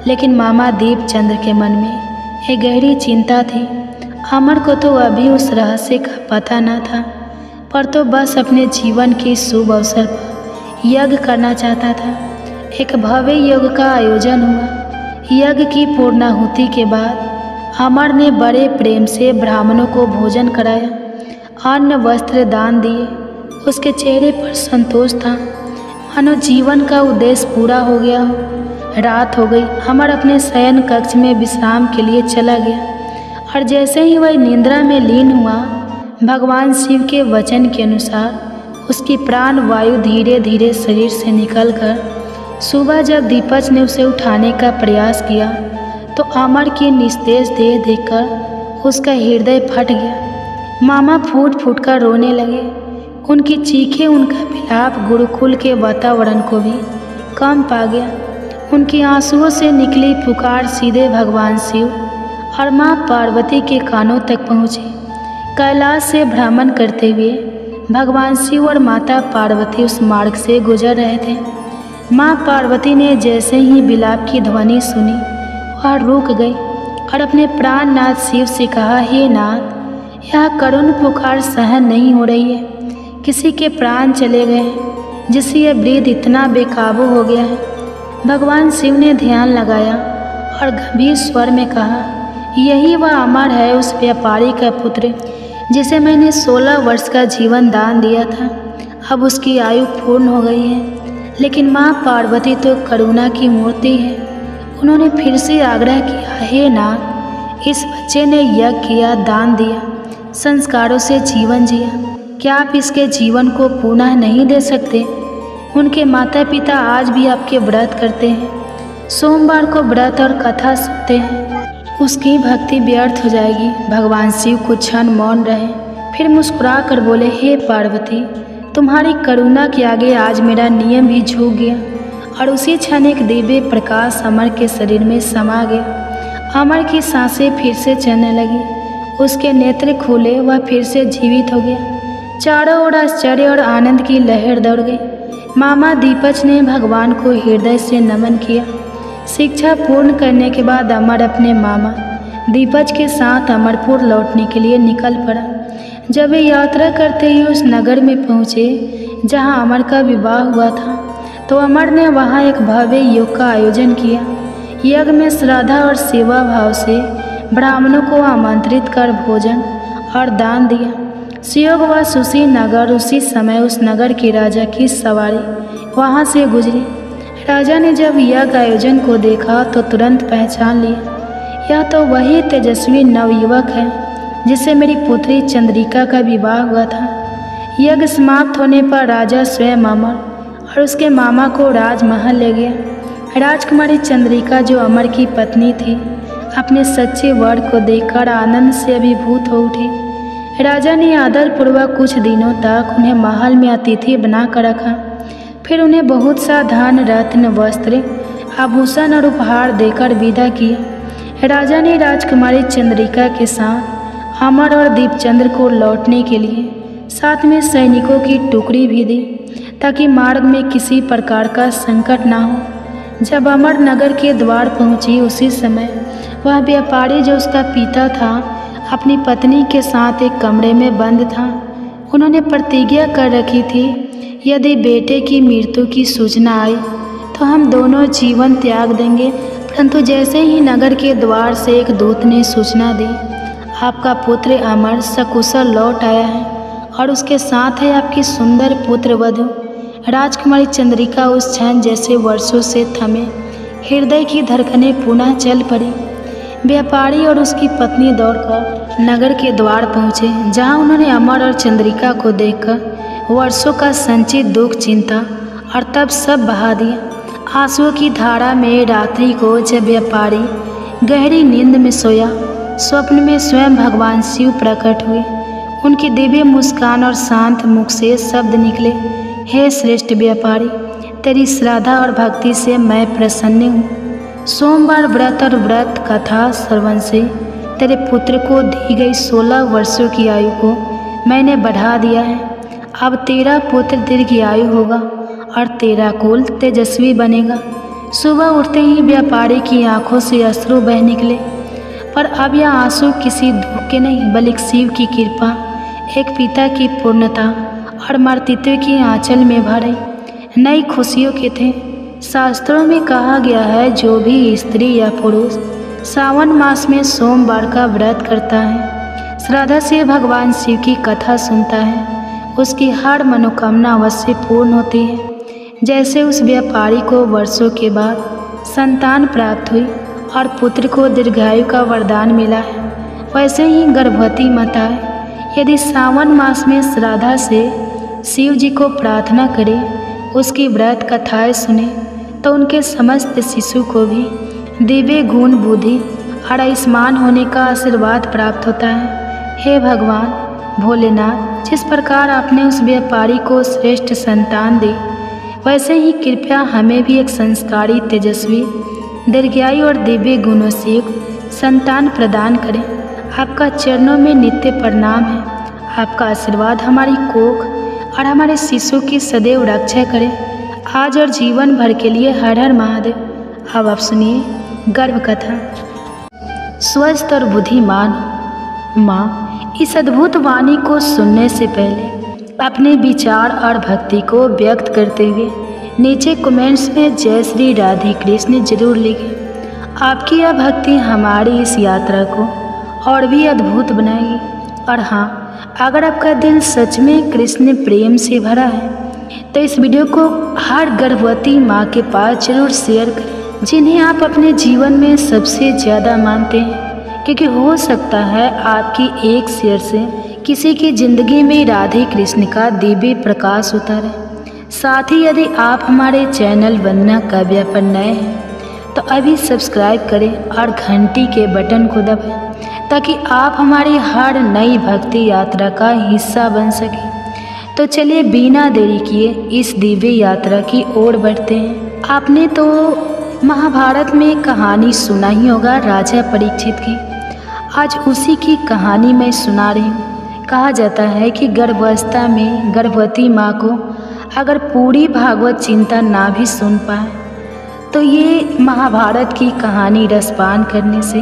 Speaker 1: लेकिन मामा दीपचंद्र के मन में एक गहरी चिंता थी। अमर को तो अभी उस रहस्य का पता न था, पर तो बस अपने जीवन के शुभ अवसर पर यज्ञ करना चाहता था। एक भव्य यज्ञ का आयोजन हुआ। यज्ञ की पूर्णाहुति के बाद अमर ने बड़े प्रेम से ब्राह्मणों को भोजन कराया, अन्न वस्त्र दान दिए। उसके चेहरे पर संतोष था, मानो जीवन का उद्देश्य पूरा हो गया हो। रात हो गई। अमर अपने शयन कक्ष में विश्राम के लिए चला गया और जैसे ही वह निद्रा में लीन हुआ, भगवान शिव के वचन के अनुसार उसकी प्राण वायु धीरे धीरे शरीर से निकलकर सुबह जब दीपच ने उसे उठाने का प्रयास किया तो अमर की निस्तेज देह देखकर उसका हृदय फट गया। मामा फूट फूट कर रोने लगे। उनकी चीखें, उनका विलाप गुरुकुल के वातावरण को भी कम पा गया। उनकी आंसुओं से निकली पुकार सीधे भगवान शिव और माँ पार्वती के कानों तक पहुँची। कैलाश से भ्रमण करते हुए भगवान शिव और माता पार्वती उस मार्ग से गुजर रहे थे। माँ पार्वती ने जैसे ही विलाप की ध्वनि सुनी वह रुक गई और अपने प्राणनाथ शिव से कहा, हे नाथ, यह करुण पुकार सहन नहीं हो रही है। किसी के प्राण चले गए हैं, जिससे यह वृद्ध इतना बेकाबू हो गया है। भगवान शिव ने ध्यान लगाया और गंभीर स्वर में कहा, यही वह अमर है, उस व्यापारी का पुत्र जिसे मैंने 16 वर्ष का जीवन दान दिया था। अब उसकी आयु पूर्ण हो गई है। लेकिन माँ पार्वती तो करुणा की मूर्ति है। उन्होंने फिर से आग्रह किया, हे नाथ, इस बच्चे ने यज्ञ किया, दान दिया, संस्कारों से जीवन जिया, क्या आप इसके जीवन को पुनः नहीं दे सकते? उनके माता पिता आज भी आपके व्रत करते हैं, सोमवार को व्रत और कथा सुनते हैं। उसकी भक्ति व्यर्थ हो जाएगी। भगवान शिव कुछ क्षण मौन रहे, फिर मुस्कुरा कर बोले, हे पार्वती, तुम्हारी करुणा के आगे आज मेरा नियम भी झुक गया। और उसी क्षण एक दिव्य प्रकाश अमर के शरीर में समा गया। अमर की सांसें फिर से चलने लगी, उसके नेत्र खुले, वह फिर से जीवित हो गया। चारों ओर आश्चर्य और आनंद की लहर दौड़ गई। मामा दीपच ने भगवान को हृदय से नमन किया। शिक्षा पूर्ण करने के बाद अमर अपने मामा दीपज के साथ अमरपुर लौटने के लिए निकल पड़ा। जब वे यात्रा करते ही उस नगर में पहुँचे जहाँ अमर का विवाह हुआ था, तो अमर ने वहाँ एक भव्य योग का आयोजन किया। यज्ञ में श्रद्धा और सेवा भाव से ब्राह्मणों को आमंत्रित कर भोजन और दान दिया। सुयोग व सुशी नगर उसी समय उस नगर के राजा की सवारी वहाँ से गुजरी। राजा ने जब यज्ञ आयोजन को देखा तो तुरंत पहचान लिया, यह तो वही तेजस्वी नवयुवक है जिससे मेरी पुत्री चंद्रिका का विवाह हुआ था। यज्ञ समाप्त होने पर राजा स्वयं अमर और उसके मामा को राजमहल ले गया। राजकुमारी चंद्रिका, जो अमर की पत्नी थी, अपने सच्चे वर को देखकर आनंद से अभिभूत हो उठी। राजा ने आदरपूर्वक कुछ दिनों तक उन्हें महल में अतिथि बनाकर रखा। फिर उन्हें बहुत सा धन, रत्न, वस्त्र, आभूषण और उपहार देकर विदा किया। राजा ने राजकुमारी चंद्रिका के साथ अमर और दीपचंद्र को लौटने के लिए साथ में सैनिकों की टुकड़ी भी दी, ताकि मार्ग में किसी प्रकार का संकट ना हो। जब अमर नगर के द्वार पहुंची, उसी समय वह व्यापारी, जो उसका पिता था, अपनी पत्नी के साथ एक कमरे में बंद था। उन्होंने प्रतिज्ञा कर रखी थी, यदि बेटे की मृत्यु की सूचना आई तो हम दोनों जीवन त्याग देंगे। परंतु जैसे ही नगर के द्वार से एक दूत ने सूचना दी, आपका पुत्र अमर सकुशल लौट आया है और उसके साथ है आपकी सुंदर पुत्र वधू। राजकुमारी चंद्रिका उस क्षण जैसे वर्षों से थमे हृदय की धड़कनें पुनः चल पड़ी। व्यापारी और उसकी पत्नी दौड़कर नगर के द्वार पहुँचे, जहाँ उन्होंने अमर और चंद्रिका को देखकर वर्षों का संचित दुख, चिंता और तब सब बहा दिया। आंसुओं की धारा में रात्रि को जब व्यापारी गहरी नींद में सोया, स्वप्न में स्वयं भगवान शिव प्रकट हुए। उनकी दिव्य मुस्कान और शांत मुख से शब्द निकले, हे श्रेष्ठ व्यापारी, तेरी श्रद्धा और भक्ति से मैं प्रसन्न हूँ। सोमवार व्रत और व्रत कथा श्रवण से तेरे पुत्र को दी गई 16 वर्षों की आयु को मैंने बढ़ा दिया है। अब तेरा पुत्र दीर्घायु होगा और तेरा कुल तेजस्वी बनेगा। सुबह उठते ही व्यापारी की आंखों से अश्रु बह निकले, पर अब यह आंसू किसी दुख के नहीं, बल्कि शिव की कृपा, एक पिता की पूर्णता और मातृत्व की आंचल में भरे नई खुशियों के थे। शास्त्रों में कहा गया है, जो भी स्त्री या पुरुष सावन मास में सोमवार का व्रत करता है, श्रद्धा से भगवान शिव की कथा सुनता है, उसकी हर मनोकामना अवश्य पूर्ण होती है। जैसे उस व्यापारी को वर्षों के बाद संतान प्राप्त हुई और पुत्र को दीर्घायु का वरदान मिला है, वैसे ही गर्भवती माताएं यदि सावन मास में श्रद्धा से शिव जी को प्रार्थना करें, उसकी व्रत कथाएं सुने, तो उनके समस्त शिशु को भी दिव्य गुण, बुद्धि और आयुष्मान होने का आशीर्वाद प्राप्त होता है। हे भगवान भोलेनाथ, जिस प्रकार आपने उस व्यापारी को श्रेष्ठ संतान दी, वैसे ही कृपया हमें भी एक संस्कारी, तेजस्वी, दीर्घायु और दिव्य गुणों से युक्त संतान प्रदान करें। आपका चरणों में नित्य प्रणाम है। आपका आशीर्वाद हमारी कोख और हमारे शिशु की सदैव रक्षा करें, आज और जीवन भर के लिए। हर हर महादेव। अब आप सुनिए गर्भ कथा। स्वस्थ और बुद्धिमान माँ इस अद्भुत वाणी को सुनने से पहले अपने विचार और भक्ति को व्यक्त करते हुए नीचे कमेंट्स में जय श्री राधे कृष्ण जरूर लिखें। आपकी यह भक्ति हमारी इस यात्रा को और भी अद्भुत बनाएगी। और हाँ, अगर आपका दिल सच में कृष्ण प्रेम से भरा है तो इस वीडियो को हर गर्भवती माँ के पास जरूर शेयर करें, जिन्हें आप अपने जीवन में सबसे ज़्यादा मानते हैं, क्योंकि हो सकता है आपकी एक शेयर से किसी की ज़िंदगी में राधे कृष्ण का दिव्य प्रकाश उतरे। साथ ही यदि आप हमारे चैनल वंदना काव्या पर नए हैं तो अभी सब्सक्राइब करें और घंटी के बटन को दबाएं, ताकि आप हमारी हर नई भक्ति यात्रा का हिस्सा बन सकें। तो चलिए बिना देरी किए इस दिव्य यात्रा की ओर बढ़ते हैं। आपने तो महाभारत में कहानी सुना ही होगा राजा परीक्षित की। आज उसी की कहानी मैं सुना रही हूँ। कहा जाता है कि गर्भावस्था में गर्भवती माँ को अगर पूरी भागवत चिंता ना भी सुन पाए तो ये महाभारत की कहानी रसपान करने से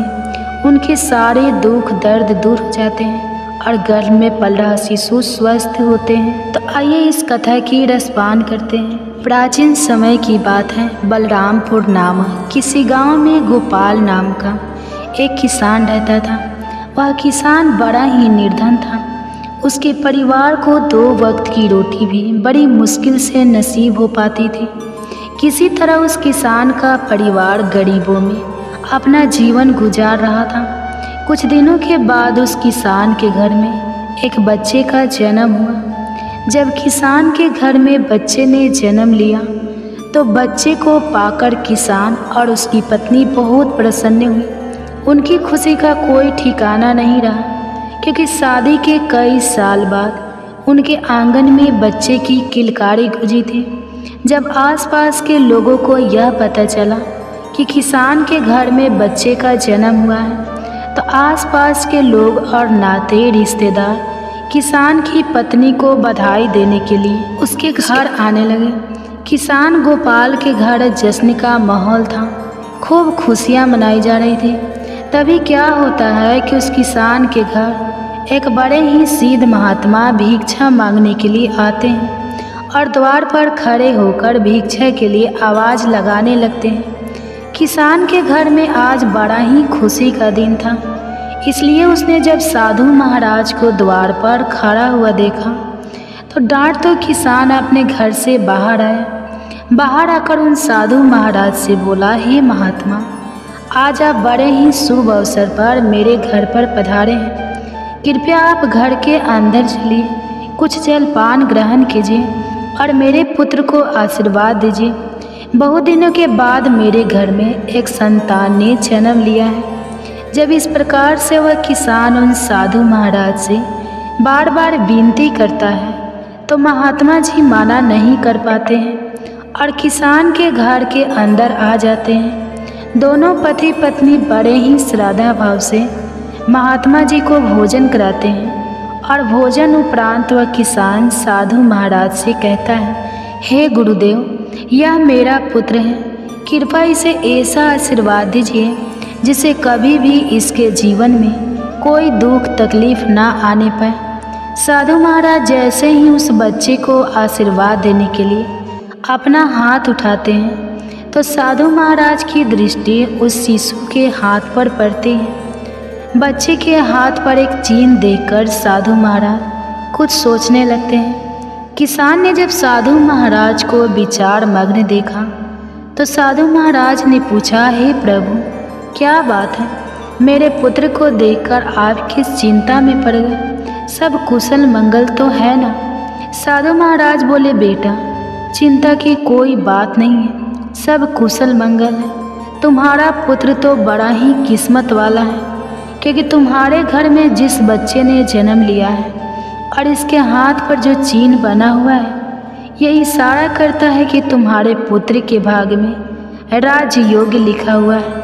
Speaker 1: उनके सारे दुख दर्द दूर हो जाते हैं और गर्भ में पल रहा शिशु स्वस्थ होते हैं। तो आइए इस कथा की रसपान करते हैं। प्राचीन समय की बात है। बलरामपुर नामक किसी गांव में गोपाल नाम का एक किसान रहता था। वह किसान बड़ा ही निर्धन था। उसके परिवार को 2 वक्त की रोटी भी बड़ी मुश्किल से नसीब हो पाती थी। किसी तरह उस किसान का परिवार गरीबों में अपना जीवन गुजार रहा था। कुछ दिनों के बाद उस किसान के घर में एक बच्चे का जन्म हुआ। जब किसान के घर में बच्चे ने जन्म लिया तो बच्चे को पाकर किसान और उसकी पत्नी बहुत प्रसन्न हुई। उनकी खुशी का कोई ठिकाना नहीं रहा, क्योंकि शादी के कई साल बाद उनके आंगन में बच्चे की किलकारी गूंजी थी। जब आसपास के लोगों को यह पता चला कि किसान के घर में बच्चे का जन्म हुआ है, तो आसपास के लोग और नाते रिश्तेदार किसान की पत्नी को बधाई देने के लिए उसके घर आने लगे। किसान गोपाल के घर जश्न का माहौल था। खूब खुशियाँ मनाई जा रही थी। तभी क्या होता है कि उस किसान के घर एक बड़े ही सिद्ध महात्मा भिक्षा मांगने के लिए आते हैं और द्वार पर खड़े होकर भिक्षा के लिए आवाज़ लगाने लगते हैं। किसान के घर में आज बड़ा ही खुशी का दिन था, इसलिए उसने जब साधु महाराज को द्वार पर खड़ा हुआ देखा तो डांट तो किसान अपने घर से बाहर आया। बाहर आकर उन साधु महाराज से बोला, हे महात्मा, आज आप बड़े ही शुभ अवसर पर मेरे घर पर पधारे हैं। कृपया आप घर के अंदर चलिए, कुछ जलपान ग्रहण कीजिए और मेरे पुत्र को आशीर्वाद दीजिए। बहुत दिनों के बाद मेरे घर में एक संतान ने जन्म लिया है। जब इस प्रकार से वह किसान उन साधु महाराज से बार बार विनती करता है तो महात्मा जी माना नहीं कर पाते हैं और किसान के घर के अंदर आ जाते हैं। दोनों पति पत्नी बड़े ही श्रद्धा भाव से महात्मा जी को भोजन कराते हैं और भोजन उपरांत वह किसान साधु महाराज से कहता है, हे गुरुदेव, यह मेरा पुत्र है। कृपया इसे ऐसा आशीर्वाद दीजिए जिसे कभी भी इसके जीवन में कोई दुख तकलीफ ना आने पाए। साधु महाराज जैसे ही उस बच्चे को आशीर्वाद देने के लिए अपना हाथ उठाते हैं तो साधु महाराज की दृष्टि उस शिशु के हाथ पर पड़ती है। बच्चे के हाथ पर एक चिन्ह देखकर साधु महाराज कुछ सोचने लगते हैं। किसान ने जब साधु महाराज को विचार मग्न देखा तो साधु महाराज ने पूछा, हे प्रभु, क्या बात है? मेरे पुत्र को देखकर आप किस चिंता में पड़ गए? सब कुशल मंगल तो है ना? साधु महाराज बोले, बेटा, चिंता की कोई बात नहीं है, सब कुशल मंगल है। तुम्हारा पुत्र तो बड़ा ही किस्मत वाला है, क्योंकि तुम्हारे घर में जिस बच्चे ने जन्म लिया है और इसके हाथ पर जो चिन्ह बना हुआ है, यह इशारा करता है कि तुम्हारे पुत्र के भाग्य में राजयोग लिखा हुआ है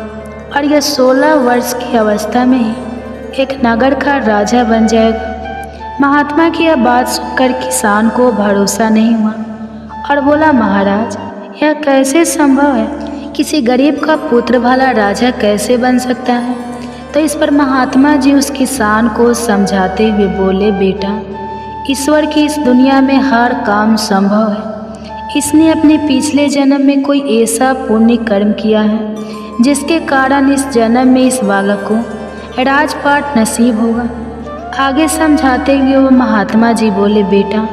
Speaker 1: और यह 16 वर्ष की अवस्था में ही एक नगर का राजा बन जाएगा। महात्मा की यह बात सुनकर किसान को भरोसा नहीं हुआ और बोला, महाराज, यह कैसे संभव है? किसी गरीब का पुत्र भला राजा कैसे बन सकता है? तो इस पर महात्मा जी उस किसान को समझाते हुए बोले, बेटा, ईश्वर की इस दुनिया में हर काम संभव है। इसने अपने पिछले जन्म में कोई ऐसा पुण्य कर्म किया है जिसके कारण इस जन्म में इस बालक को राजपाट नसीब होगा। आगे समझाते हुए वो महात्मा जी बोले, बेटा,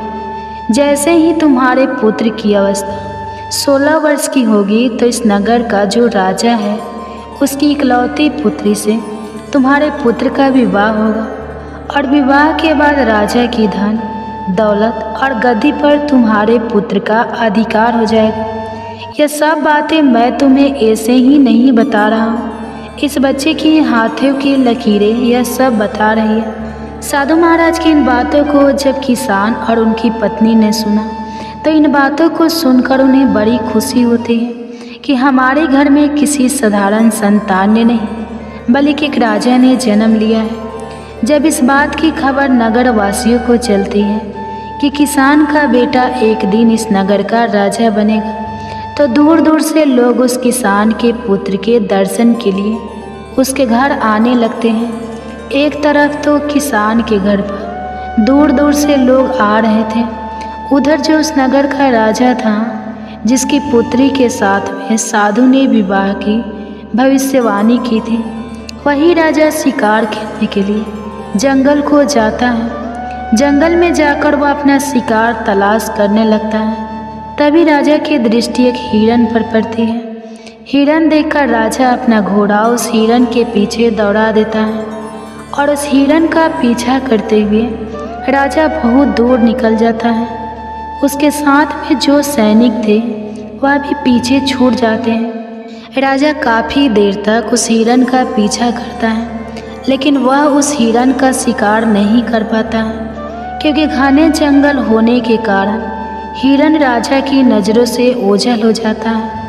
Speaker 1: जैसे ही तुम्हारे पुत्र की अवस्था 16 वर्ष की होगी तो इस नगर का जो राजा है उसकी इकलौती पुत्री से तुम्हारे पुत्र का विवाह होगा और विवाह के बाद राजा की धन दौलत और गद्दी पर तुम्हारे पुत्र का अधिकार हो जाएगा। यह सब बातें मैं तुम्हें ऐसे ही नहीं बता रहा हूँ, इस बच्चे की हाथों की लकीरें यह सब बता रही है। साधु महाराज की इन बातों को जब किसान और उनकी पत्नी ने सुना तो इन बातों को सुनकर उन्हें बड़ी खुशी होती है कि हमारे घर में किसी साधारण संतान ने नहीं बल्कि एक राजा ने जन्म लिया है। जब इस बात की खबर नगर वासियों को चलती है कि किसान का बेटा एक दिन इस नगर का राजा बनेगा, तो दूर दूर से लोग उस किसान के पुत्र के दर्शन के लिए उसके घर आने लगते हैं। एक तरफ तो किसान के घर पर दूर दूर से लोग आ रहे थे, उधर जो उस नगर का राजा था जिसकी पुत्री के साथ में साधु ने विवाह की भविष्यवाणी की थी, वही राजा शिकार खेलने के लिए जंगल को जाता है। जंगल में जाकर वह अपना शिकार तलाश करने लगता है। तभी राजा की दृष्टि एक हिरन पर पड़ती है। हिरन देखकर राजा अपना घोड़ा उस हिरन के पीछे दौड़ा देता है और उस हिरन का पीछा करते हुए राजा बहुत दूर निकल जाता है। उसके साथ में जो सैनिक थे वह भी पीछे छूट जाते हैं। राजा काफ़ी देर तक उस हिरन का पीछा करता है, लेकिन वह उस हिरन का शिकार नहीं कर पाता है, क्योंकि घने जंगल होने के कारण हिरन राजा की नज़रों से ओझल हो जाता है।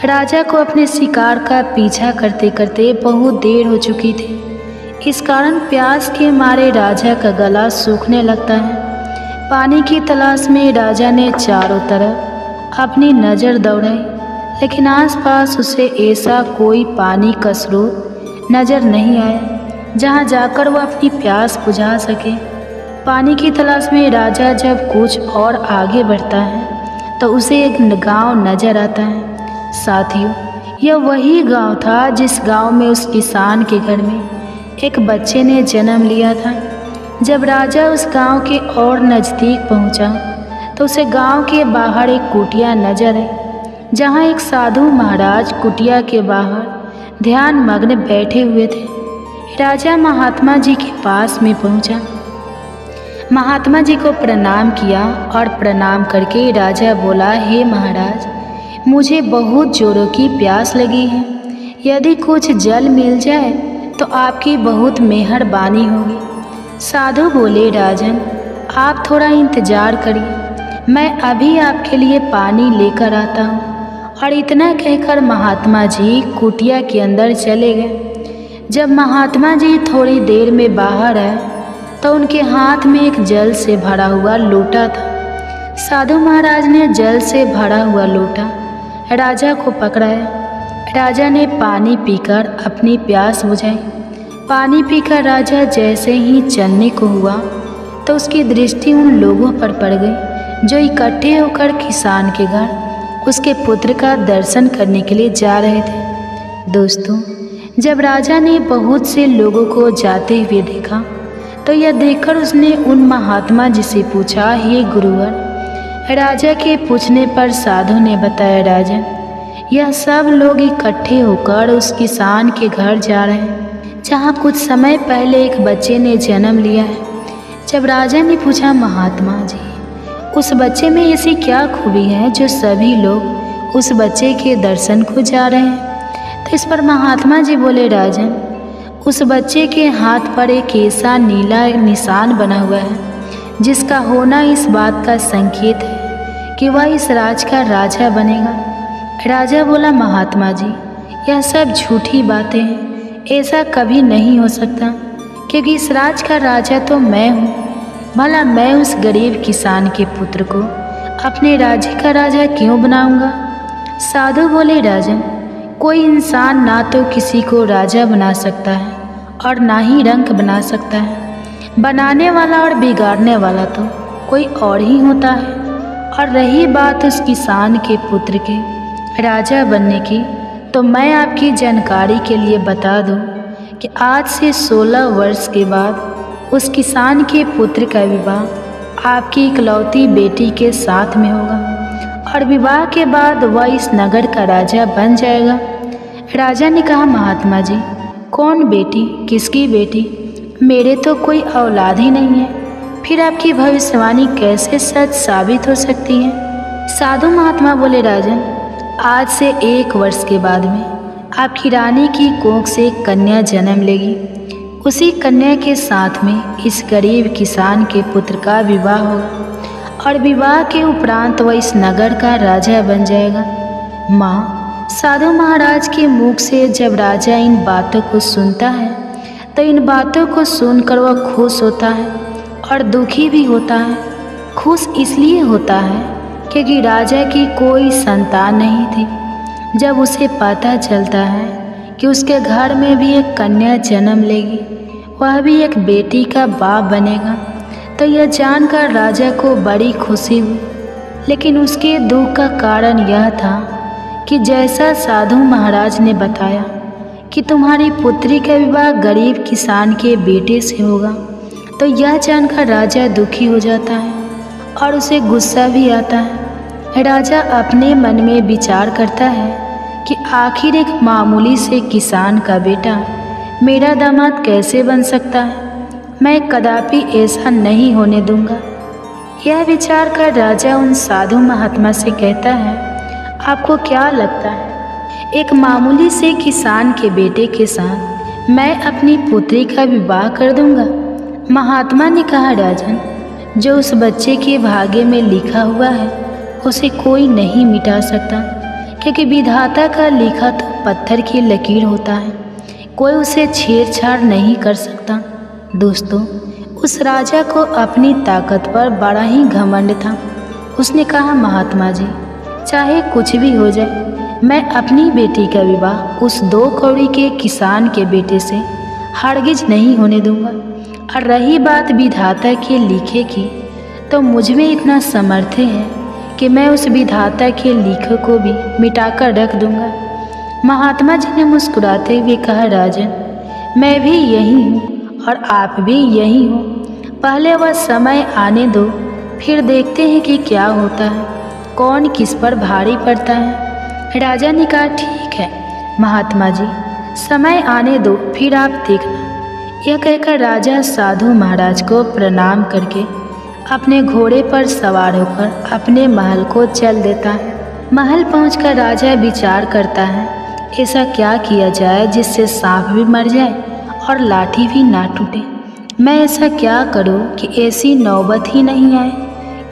Speaker 1: राजा को अपने शिकार का पीछा करते करते बहुत देर हो चुकी थी। इस कारण प्यास के मारे राजा का गला सूखने लगता है। पानी की तलाश में राजा ने चारों तरफ अपनी नज़र दौड़ाई, लेकिन आसपास उसे ऐसा कोई पानी का स्रोत नज़र नहीं आया जहां जाकर वह अपनी प्यास बुझा सके। पानी की तलाश में राजा जब कुछ और आगे बढ़ता है तो उसे एक गांव नज़र आता है। साथियों, यह वही गांव था जिस गांव में उस किसान के घर में एक बच्चे ने जन्म लिया था। जब राजा उस गांव के और नज़दीक पहुंचा तो उसे गांव के बाहर एक कुटिया नजर आई, जहां एक साधु महाराज कुटिया के बाहर ध्यान मग्न बैठे हुए थे। राजा महात्मा जी के पास में पहुंचा, महात्मा जी को प्रणाम किया और प्रणाम करके राजा बोला, हे महाराज, मुझे बहुत जोरों की प्यास लगी है। यदि कुछ जल मिल जाए तो आपकी बहुत मेहरबानी होगी। साधु बोले, राजन, आप थोड़ा इंतज़ार करिए, मैं अभी आपके लिए पानी लेकर आता हूँ। और इतना कहकर महात्मा जी कुटिया के अंदर चले गए। जब महात्मा जी थोड़ी देर में बाहर आए तो उनके हाथ में एक जल से भरा हुआ लोटा था। साधु महाराज ने जल से भरा हुआ लोटा राजा को पकड़ाया। राजा ने पानी पीकर अपनी प्यास बुझाई। पानी पीकर राजा जैसे ही चलने को हुआ तो उसकी दृष्टि उन लोगों पर पड़ गई जो इकट्ठे होकर किसान के घर उसके पुत्र का दर्शन करने के लिए जा रहे थे। दोस्तों, जब राजा ने बहुत से लोगों को जाते हुए देखा तो यह देखकर उसने उन महात्मा जी से पूछा, हे गुरुवर। राजा के पूछने पर साधु ने बताया, राजन, यह सब लोग इकट्ठे होकर उस किसान के घर जा रहे हैं जहाँ कुछ समय पहले एक बच्चे ने जन्म लिया है। जब राजा ने पूछा, महात्मा जी, उस बच्चे में ऐसी क्या खूबी है जो सभी लोग उस बच्चे के दर्शन को जा रहे हैं? तो इस पर महात्मा जी बोले, राजन, उस बच्चे के हाथ पर एक ऐसा नीला निशान बना हुआ है जिसका होना इस बात का संकेत है कि वह इस राज का राजा बनेगा। राजा बोला, महात्मा जी, यह सब झूठी बातें हैं, ऐसा कभी नहीं हो सकता, क्योंकि इस राज का राजा तो मैं हूँ। भला मैं उस गरीब किसान के पुत्र को अपने राज्य का राजा क्यों बनाऊंगा? साधु बोले, राजन, कोई इंसान ना तो किसी को राजा बना सकता है और ना ही रंक बना सकता है। बनाने वाला और बिगाड़ने वाला तो कोई और ही होता है। और रही बात उस किसान के पुत्र के राजा बनने की, तो मैं आपकी जानकारी के लिए बता दूं कि आज से 16 वर्ष के बाद उस किसान के पुत्र का विवाह आपकी इकलौती बेटी के साथ में होगा और विवाह के बाद वह इस नगर का राजा बन जाएगा। राजा ने कहा, महात्मा जी, कौन बेटी? किसकी बेटी? मेरे तो कोई औलाद ही नहीं है, फिर आपकी भविष्यवाणी कैसे सच साबित हो सकती है? साधु महात्मा बोले, राजन, आज से 1 वर्ष के बाद में आपकी रानी की कोख से एक कन्या जन्म लेगी। उसी कन्या के साथ में इस गरीब किसान के पुत्र का विवाह होगा और विवाह के उपरांत वह इस नगर का राजा बन जाएगा। माँ, साधु महाराज के मुख से जब राजा इन बातों को सुनता है तो इन बातों को सुनकर वह खुश होता है और दुखी भी होता है। खुश इसलिए होता है क्योंकि राजा की कोई संतान नहीं थी। जब उसे पता चलता है कि उसके घर में भी एक कन्या जन्म लेगी, वह भी एक बेटी का बाप बनेगा। तो यह जानकर राजा को बड़ी खुशी हुई, लेकिन उसके दुख का कारण यह था कि जैसा साधु महाराज ने बताया कि तुम्हारी पुत्री का विवाह गरीब किसान के बेटे से होगा, तो यह जानकर राजा दुखी हो जाता है और उसे गुस्सा भी आता है। राजा अपने मन में विचार करता है कि आखिर एक मामूली से किसान का बेटा मेरा दामाद कैसे बन सकता है, मैं कदापि ऐसा नहीं होने दूंगा। यह विचार कर राजा उन साधु महात्मा से कहता है, आपको क्या लगता है एक मामूली से किसान के बेटे के साथ मैं अपनी पुत्री का विवाह कर दूंगा? महात्मा ने कहा, राजन, जो उस बच्चे के भाग्य में लिखा हुआ है उसे कोई नहीं मिटा सकता, क्योंकि विधाता का लिखा तो पत्थर की लकीर होता है, कोई उसे छेड़छाड़ नहीं कर सकता। दोस्तों, उस राजा को अपनी ताकत पर बड़ा ही घमंड था। उसने कहा, महात्मा जी, चाहे कुछ भी हो जाए, मैं अपनी बेटी का विवाह उस 2 कौड़ी के किसान के बेटे से हरगिज नहीं होने दूंगा। और रही बात विधाता के लिखे की, तो मुझ में इतना सामर्थ्य है कि मैं उस विधाता के लिखे को भी मिटाकर रख दूंगा। महात्मा जी ने मुस्कुराते हुए कहा, राजन, मैं भी यही हूँ और आप भी यही हो। पहले वह समय आने दो, फिर देखते हैं कि क्या होता है, कौन किस पर भारी पड़ता है। राजा ने कहा, ठीक है महात्मा जी, समय आने दो, फिर आप देखना। यह कहकर राजा साधु महाराज को प्रणाम करके अपने घोड़े पर सवार होकर अपने महल को चल देता है। महल पहुंचकर राजा विचार करता है, ऐसा क्या किया जाए जिससे सांप भी मर जाए और लाठी भी ना टूटे। मैं ऐसा क्या करूं कि ऐसी नौबत ही नहीं आए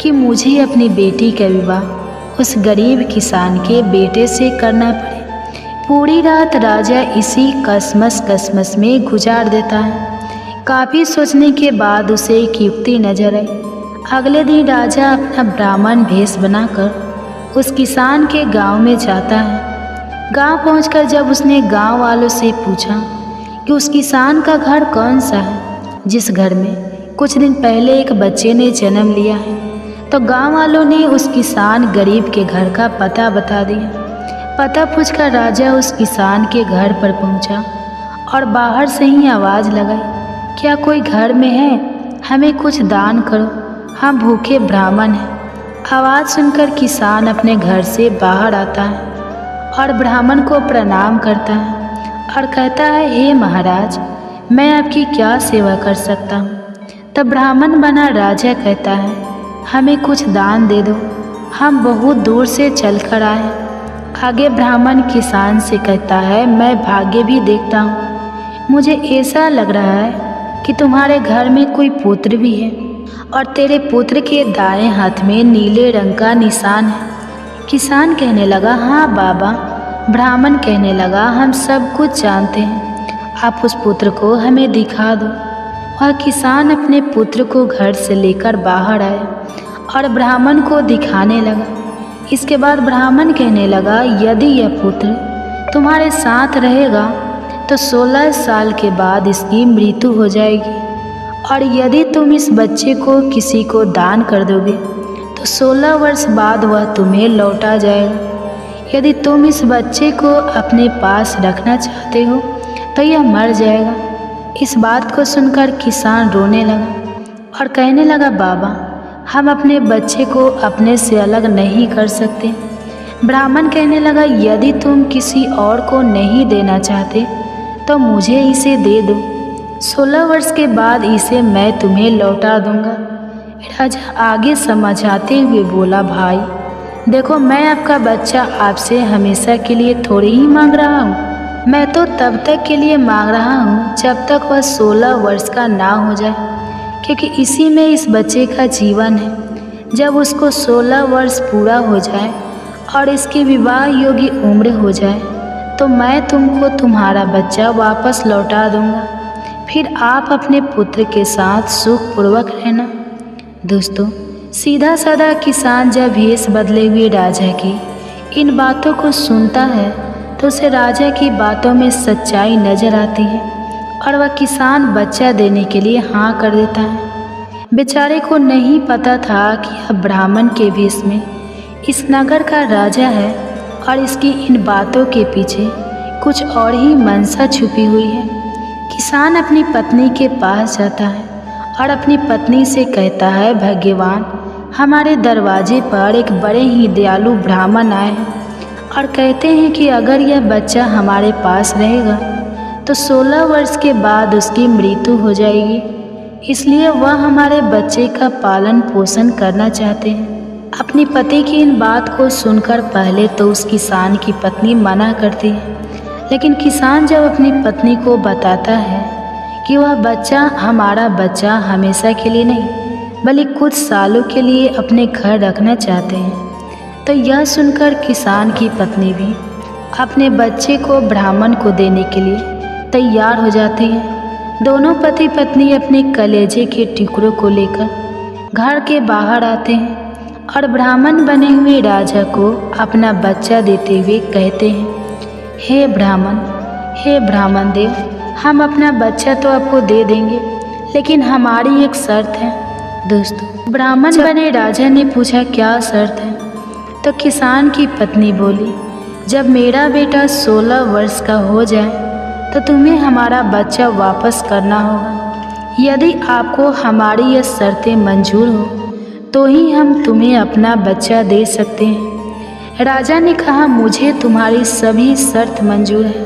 Speaker 1: कि मुझे अपनी बेटी का विवाह उस गरीब किसान के बेटे से करना पड़े। पूरी रात राजा इसी कसमस में गुजार देता है। काफ़ी सोचने के बाद उसे एक युक्ति नजर आई। अगले दिन राजा अपना ब्राह्मण भेष बनाकर उस किसान के गांव में जाता है। गांव पहुंचकर जब उसने गांव वालों से पूछा कि उस किसान का घर कौन सा है जिस घर में कुछ दिन पहले एक बच्चे ने जन्म लिया है, तो गांव वालों ने उस किसान गरीब के घर का पता बता दिया। पता पूछकर राजा उस किसान के घर पर पहुंचा और बाहर से ही आवाज़ लगाई, क्या कोई घर में है? हमें कुछ दान करो, हम भूखे ब्राह्मण हैं। आवाज़ सुनकर किसान अपने घर से बाहर आता है और ब्राह्मण को प्रणाम करता है और कहता है, हे महाराज, मैं आपकी क्या सेवा कर सकता हूँ? तब ब्राह्मण बना राजा कहता है, हमें कुछ दान दे दो, हम बहुत दूर से चल कर आए। आगे ब्राह्मण किसान से कहता है, मैं भाग्य भी देखता हूँ, मुझे ऐसा लग रहा है कि तुम्हारे घर में कोई पुत्र भी है और तेरे पुत्र के दाएं हाथ में नीले रंग का निशान है। किसान कहने लगा, हाँ बाबा। ब्राह्मण कहने लगा, हम सब कुछ जानते हैं, आप उस पुत्र को हमें दिखा दो। वह किसान अपने पुत्र को घर से लेकर बाहर आया और ब्राह्मण को दिखाने लगा। इसके बाद ब्राह्मण कहने लगा, यदि यह पुत्र तुम्हारे साथ रहेगा तो 16 साल के बाद इसकी मृत्यु हो जाएगी, और यदि तुम इस बच्चे को किसी को दान कर दोगे तो 16 वर्ष बाद वह तुम्हें लौटा जाएगा। यदि तुम इस बच्चे को अपने पास रखना चाहते हो तो यह मर जाएगा। इस बात को सुनकर किसान रोने लगा और कहने लगा, बाबा, हम अपने बच्चे को अपने से अलग नहीं कर सकते। ब्राह्मण कहने लगा, यदि तुम किसी और को नहीं देना चाहते तो मुझे इसे दे दो, 16 वर्ष के बाद इसे मैं तुम्हें लौटा दूंगा। राजा आगे समझाते हुए बोला, भाई देखो, मैं आपका बच्चा आपसे हमेशा के लिए थोड़ी ही मांग रहा हूँ, मैं तो तब तक के लिए मांग रहा हूँ जब तक वह 16 वर्ष का ना हो जाए, क्योंकि इसी में इस बच्चे का जीवन है। जब उसको 16 वर्ष पूरा हो जाए और इसकी विवाह योग्य उम्र हो जाए तो मैं तुमको तुम्हारा बच्चा वापस लौटा दूंगा, फिर आप अपने पुत्र के साथ सुखपूर्वक रहना। दोस्तों, सीधा साधा किसान जब भेष बदले हुए राजा की इन बातों को सुनता है तो उसे राजा की बातों में सच्चाई नजर आती है और वह किसान बच्चा देने के लिए हाँ कर देता है। बेचारे को नहीं पता था कि यह ब्राह्मण के वेश में इस नगर का राजा है और इसकी इन बातों के पीछे कुछ और ही मंशा छुपी हुई है। किसान अपनी पत्नी के पास जाता है और अपनी पत्नी से कहता है, भगवान, हमारे दरवाजे पर एक बड़े ही दयालु ब्राह्मण आए हैं और कहते हैं कि अगर यह बच्चा हमारे पास रहेगा तो 16 वर्ष के बाद उसकी मृत्यु हो जाएगी, इसलिए वह हमारे बच्चे का पालन पोषण करना चाहते हैं। अपनी पति की इन बात को सुनकर पहले तो उस किसान की पत्नी मना करती है, लेकिन किसान जब अपनी पत्नी को बताता है कि वह बच्चा हमारा बच्चा हमेशा के लिए नहीं बल्कि कुछ सालों के लिए अपने घर रखना चाहते हैं, तो यह सुनकर किसान की पत्नी भी अपने बच्चे को ब्राह्मण को देने के लिए तैयार हो जाती है। दोनों पति पत्नी अपने कलेजे के टुकड़ों को लेकर घर के बाहर आते हैं और ब्राह्मण बने हुए राजा को अपना बच्चा देते हुए कहते हैं, हे ब्राह्मण देव, हम अपना बच्चा तो आपको दे देंगे, लेकिन हमारी एक शर्त है। दोस्तों, ब्राह्मण बने राजा ने पूछा, क्या शर्त है? तो किसान की पत्नी बोली, जब मेरा बेटा 16 वर्ष का हो जाए तो तुम्हें हमारा बच्चा वापस करना होगा। यदि आपको हमारी ये शर्तें मंजूर हो तो ही हम तुम्हें अपना बच्चा दे सकते हैं। राजा ने कहा, मुझे तुम्हारी सभी शर्त मंजूर है,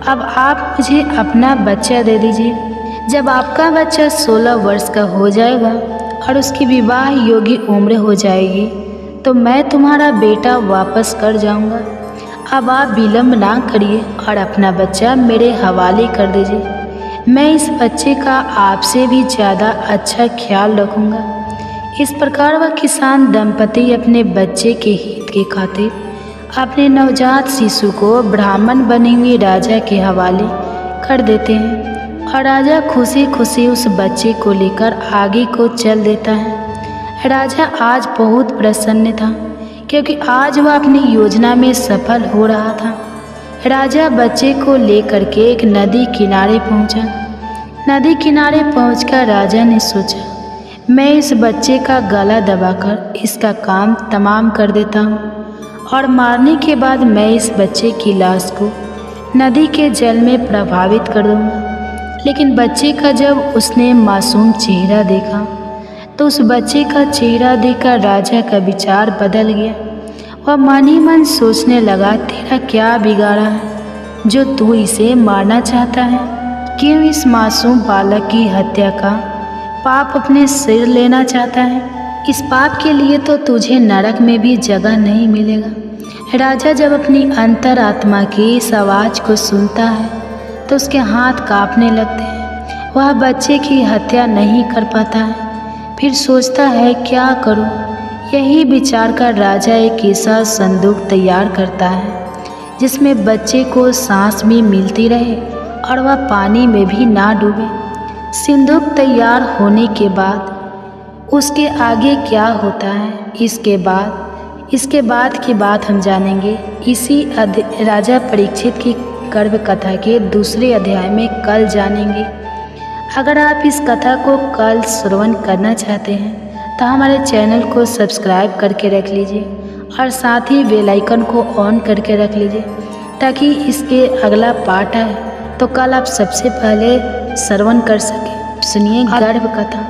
Speaker 1: अब आप मुझे अपना बच्चा दे दीजिए। जब आपका बच्चा 16 वर्ष का हो जाएगा और उसकी विवाह योग्य उम्र हो जाएगी तो मैं तुम्हारा बेटा वापस कर जाऊंगा। अब आप विलम्ब ना करिए और अपना बच्चा मेरे हवाले कर दीजिए। मैं इस बच्चे का आपसे भी ज़्यादा अच्छा ख्याल रखूंगा। इस प्रकार वह किसान दंपति अपने बच्चे के हित के खातिर अपने नवजात शिशु को ब्राह्मण बने हुए राजा के हवाले कर देते हैं और राजा खुशी खुशी उस बच्चे को लेकर आगे को चल देता है। राजा आज बहुत प्रसन्न था क्योंकि आज वह अपनी योजना में सफल हो रहा था। राजा बच्चे को लेकर के एक नदी किनारे पहुंचा। नदी किनारे पहुंचकर राजा ने सोचा, मैं इस बच्चे का गला दबाकर इसका काम तमाम कर देता हूँ और मारने के बाद मैं इस बच्चे की लाश को नदी के जल में प्रभावित कर दूँगा। लेकिन बच्चे का जब उसने मासूम चेहरा देखा तो उस बच्चे का चेहरा देखकर राजा का विचार बदल गया। वह मन ही मन सोचने लगा, तेरा क्या बिगाड़ा है जो तू इसे मारना चाहता है? क्यों इस मासूम बालक की हत्या का पाप अपने सिर लेना चाहता है? इस पाप के लिए तो तुझे नरक में भी जगह नहीं मिलेगा। राजा जब अपनी अंतरात्मा की इस आवाज़ को सुनता है तो उसके हाथ कांपने लगते हैं। वह बच्चे की हत्या नहीं कर पाता है। फिर सोचता है, क्या करूं? यही विचार कर राजा एक ऐसा संदूक तैयार करता है जिसमें बच्चे को सांस भी मिलती रहे और वह पानी में भी ना डूबे। संदूक तैयार होने के बाद उसके आगे क्या होता है, इसके बाद की बात हम जानेंगे इसी राजा परीक्षित की गर्भ कथा के दूसरे अध्याय में कल जानेंगे। अगर आप इस कथा को कल श्रवण करना चाहते हैं तो हमारे चैनल को सब्सक्राइब करके रख लीजिए और साथ ही बेल आइकन को ऑन करके रख लीजिए ताकि इसके अगला पार्ट आए तो कल आप सबसे पहले श्रवण कर सकें। सुनिए गर्भ कथा।